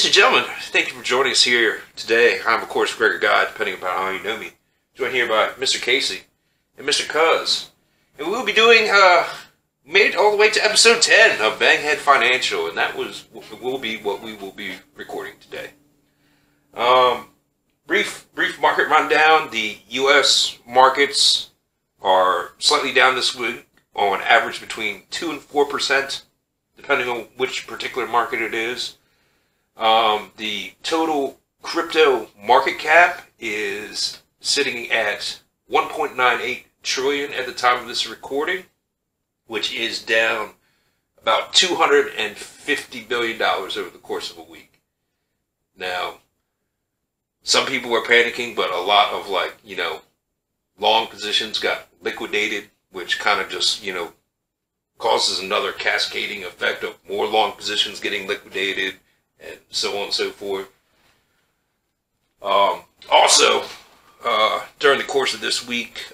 Ladies and gentlemen, thank you for joining us here today. I'm, of course, Gregor Guy, depending upon how you know me. Joined here by Mr. Casey and Mr. Cuz. And we'll be doing, made it all the way to episode 10 of Banghead Financial, and that will be what we will be recording today. Brief market rundown. The U.S. markets are slightly down this week, on average between 2 and 4%, depending on which particular market it is. The total crypto market cap is sitting at 1.98 trillion at the time of this recording, which is down about $250 billion over the course of a week. Now, some people are panicking, but a lot of long positions got liquidated, which kind of just, causes another cascading effect of more long positions getting liquidated and so on and so forth. Also, during the course of this week,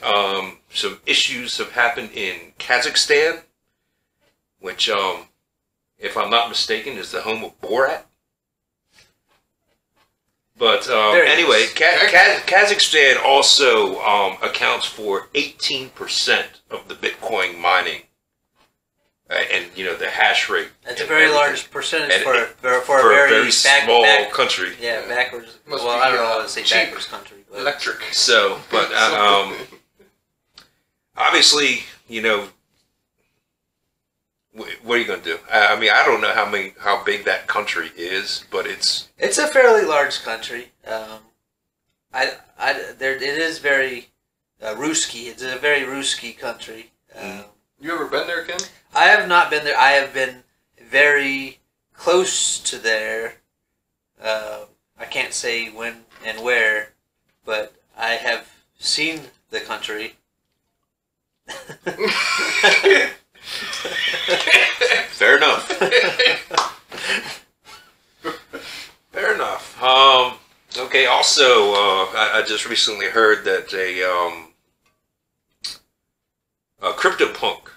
some issues have happened in Kazakhstan, which, if I'm not mistaken, is the home of Borat. But anyway, Kazakhstan also accounts for 18% of the Bitcoin mining, and the hash rate. That's a very large percentage for a very small country. Yeah, backwards. Well, I don't know how to say backwards country. But. Electric. So, but obviously, what are you going to do? I mean, I don't know how big that country is, but it's a fairly large country. It is very Ruski. It's a very Ruski country. You ever been there, Ken? I have not been there. I have been very close to there. I can't say when and where, but I have seen the country. Fair enough. Fair enough. Okay. Also, I just recently heard that a CryptoPunk,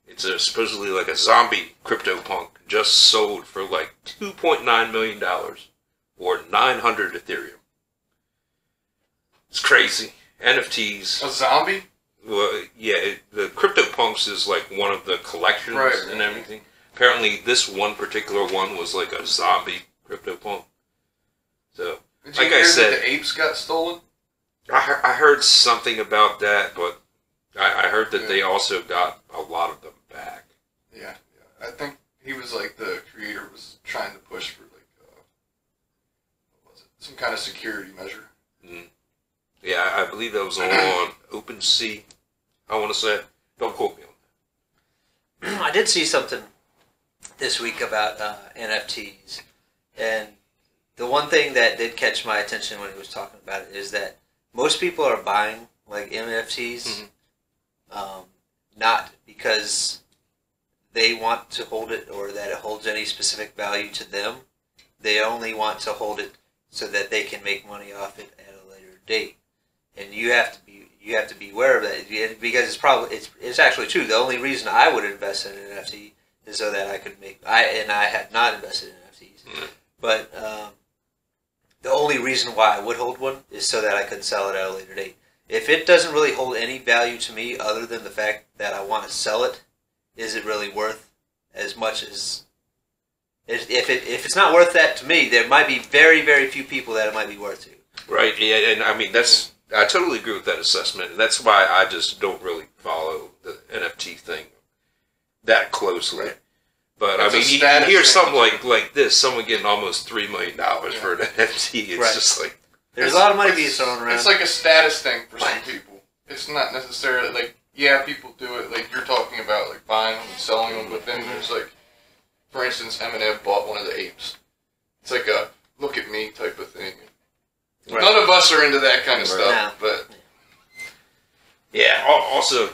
it's supposedly like a zombie CryptoPunk, just sold for like $2.9 million or 900 Ethereum. It's crazy. NFTs. A zombie? Well, yeah, the CryptoPunks is like one of the collections and everything. Apparently, this one particular one was like a zombie CryptoPunk. So, did you hear that the apes got stolen? I heard something about that, but I heard that they also got a lot of them back. Yeah. I think he was like the creator was trying to push for like what was it? Some kind of security measure. Mm. Yeah, I believe that was on OpenSea. I want to say, don't quote me on that. I did see something this week about NFTs, and the one thing that did catch my attention when he was talking about it is that most people are buying like NFTs, not because they want to hold it or that it holds any specific value to them. They only want to hold it so that they can make money off it at a later date. And you have to be aware of that, because it's actually true. The only reason I would invest in an NFT is so that I could I have not invested in NFTs, but the only reason why I would hold one is so that I could sell it at a later date. If it doesn't really hold any value to me other than the fact that I want to sell it, is it really worth as much as if it's not worth that to me? There might be very, very few people that it might be worth to. Right. Yeah, and I mean I totally agree with that assessment, and that's why I just don't really follow the NFT thing that closely. Right. But I mean, you hear something like this, someone getting almost $3 million for an NFT. It's just like there's a lot of money being thrown around. It's like a status thing for some people. It's not necessarily like people do it like you're talking about, like buying them and selling them. But then there's like, for instance, Eminem bought one of the apes. It's like a look at me type of thing. Right. None of us are into that kind of stuff, but yeah. Also,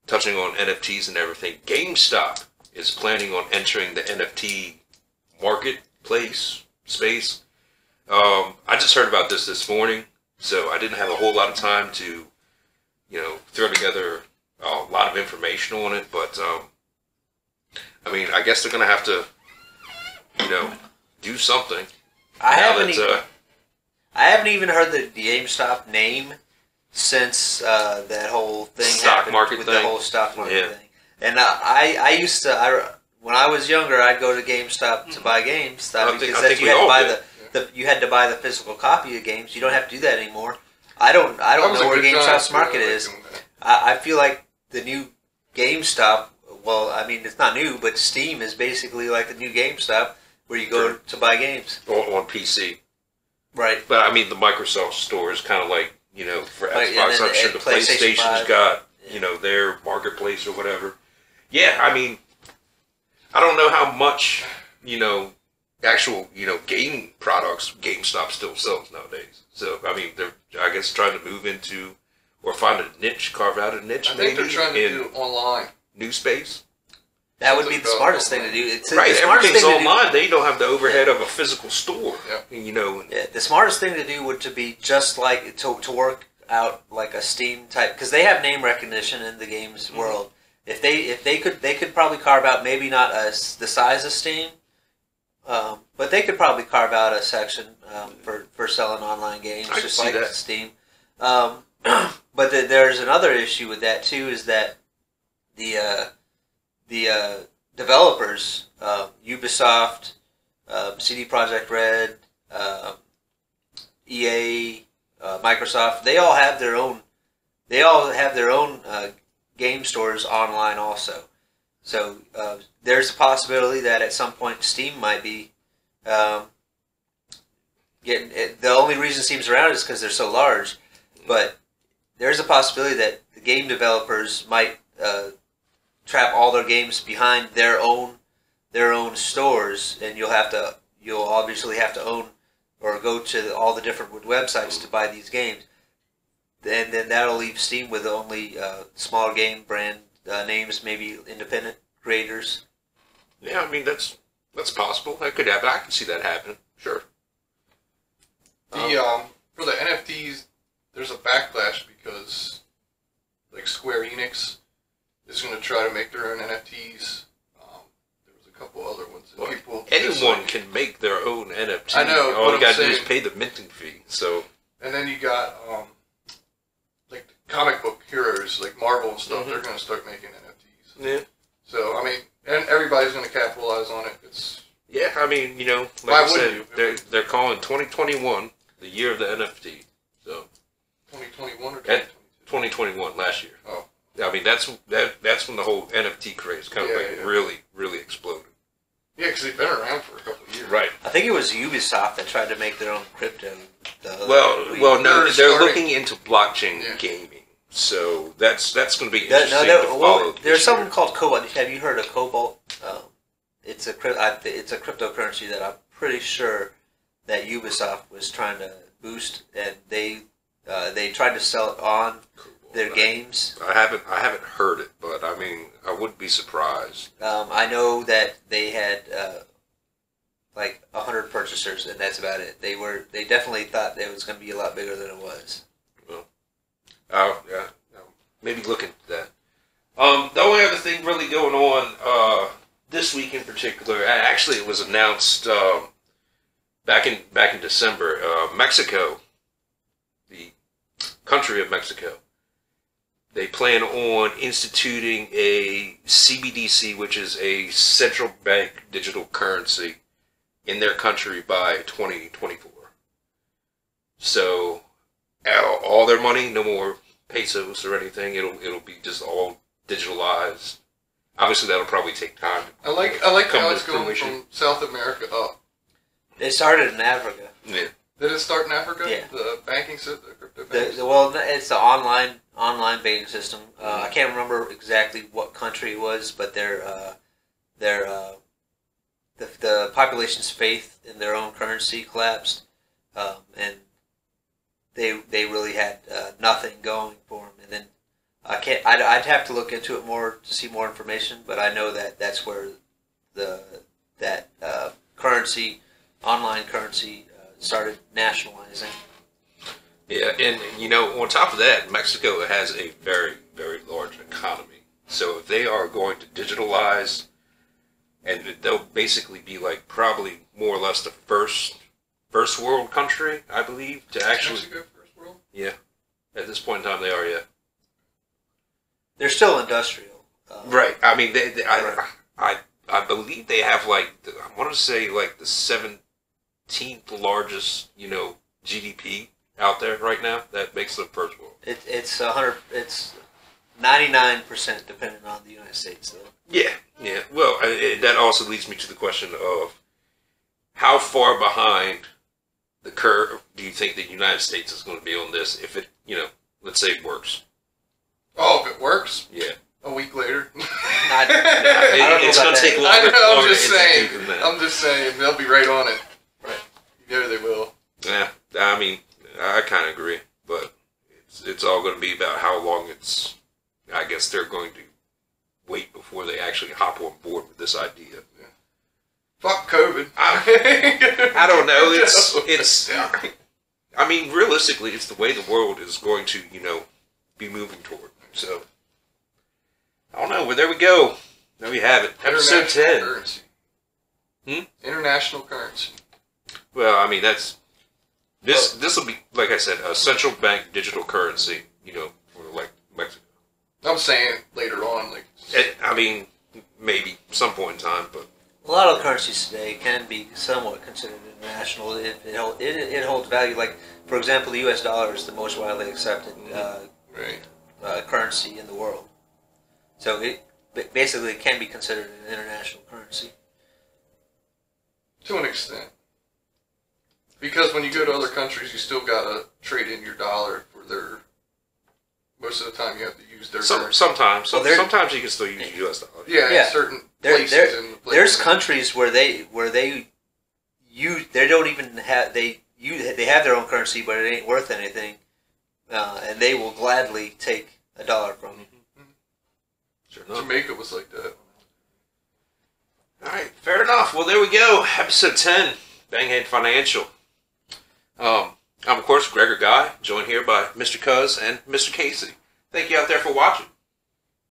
touching on NFTs and everything, GameStop is planning on entering the NFT marketplace space. I just heard about this morning, so I didn't have a whole lot of time to, throw together a lot of information on it. But I mean, I guess they're going to have to do something. I haven't even heard the GameStop name since that whole thing stock happened market with thing. the whole stock market thing. And I used to when I was younger, I'd go to GameStop to buy games because you had to buy the physical copy of games. You don't have to do that anymore. I don't know where GameStop's market is. I feel like the new GameStop. Well, I mean, it's not new, but Steam is basically like the new GameStop where you go to buy games on PC. Right. But I mean, the Microsoft store is kind of like, for Xbox. I'm sure the PlayStation's got, their marketplace or whatever. Yeah, I mean, I don't know how much, actual, game products GameStop still sells nowadays. So, I mean, they're, I guess, trying to move into or find a niche, carve out a niche. I think they're trying to do online. New space. That would be the smartest thing to do. Right, everything's online. They don't have the overhead of a physical store. Yeah. The smartest thing to do would to be just like to work out like a Steam type, because they have name recognition in the games world. If they could probably carve out maybe not the size of Steam, but they could probably carve out a section for selling online games, just like Steam. But there's another issue with that too, is that the developers, Ubisoft, CD Projekt Red, EA, Microsoft, they all have their own game stores online also. So there's a possibility that at some point Steam might be getting. The only reason Steam's around is because they're so large, but there's a possibility that the game developers might trap all their games behind their own stores, and you'll obviously have to own or go to all the different websites to buy these games. And then that'll leave Steam with only smaller game brand names, maybe independent creators. Yeah, I mean that's possible. That could happen. I can see that happening. Sure. For the NFTs, there's a backlash because like Square Enix is going to try to make their own NFTs. There was a couple other ones. Well, anyone can make their own NFT. I know. All you got to do is pay the minting fee. So. And then you got like the comic book heroes, like Marvel and stuff. They're going to start making NFTs. Yeah. So I mean, and everybody's going to capitalize on it. Yeah, I mean, like I said, they're calling 2021 the year of the NFT. So. 2021 or 2022? 2021, last year. Oh. I mean, that's when the whole NFT craze kind of really exploded. Yeah, because they've been around for a couple of years. Right. I think it was Ubisoft that tried to make their own crypto. Well, no, they're looking into blockchain gaming, so that's going to be interesting to follow. There's something called Cobalt. Have you heard of Cobalt? It's a cryptocurrency that I'm pretty sure that Ubisoft was trying to boost, and they tried to sell it on their games. I haven't heard it, but I mean, I wouldn't be surprised. I know that they had like 100 purchasers, and that's about it. They definitely thought it was going to be a lot bigger than it was. Well, I'll maybe look into that. The only other thing really going on this week in particular, actually, it was announced back in December. Mexico, the country of Mexico, they plan on instituting a CBDC, which is a central bank digital currency, in their country by 2024. So, all their money, no more pesos or anything. It'll be just all digitalized. Obviously, that'll probably take time. I like how it's going from South America up. It started in Africa. Yeah. Did it start in Africa? Yeah. The banking system, the crypto banking system? Well, it's the online banking system. I can't remember exactly what country it was, but the population's faith in their own currency collapsed, and they really had nothing going for them. And then I'd have to look into it more to see more information, but I know that that's where that online currency started nationalizing. Yeah, and on top of that, Mexico has a very, very large economy. So if they are going to digitalize and they'll basically be like probably more or less the first world country, I believe, to actually. Mexico first world? Yeah, at this point in time, they are. Yeah, They're still industrial. right. I mean, Right. I believe they have like I want to say like the 17th largest GDP out there right now. That makes them first world. It's 100. It's 99% dependent on the United States, though. Yeah, yeah. Well, that also leads me to the question of how far behind the curve do you think the United States is going to be on this? If it, let's say it works. Oh, if it works, Yeah. a week later. I don't know It's about going to that. take I longer. know, longer I'm just to saying. institute than that. I'm just saying, they'll be right on it. Right. You know they will. Yeah, I mean, I kind of agree, but it's all going to be about how long it's. I guess they're going to wait before they actually hop on board with this idea. Fuck COVID. I don't know. It's. I mean, realistically, it's the way the world is going to, be moving toward. So, I don't know. Well, there we go. There we have it. Episode 10. Currency. Hmm? International currency. Well, I mean, that's this. This will be, like I said, a central bank digital currency. For like Mexico. I'm saying later on, like. I mean, maybe some point in time, but A lot of currencies today can be somewhat considered international if it holds value. Like, for example, the U.S. dollar is the most widely accepted Right. currency in the world. So it basically can be considered an international currency. To an extent. Because when you go to other countries, you still gotta trade in your dollar for their. Most of the time, you have to use their currency. sometimes Well, sometimes you can still use U.S. dollars. Yeah, Yeah. in certain There- places. there- in the places There's countries where they don't even have they have their own currency, but it ain't worth anything, and they will gladly take a dollar from you. Sure enough. Jamaica was like that. All right, fair enough. Well, there we go. Episode 10, Banghead Financial. I'm, of course, Gregor Guy, joined here by Mr. Cuz and Mr. Casey. Thank you out there for watching.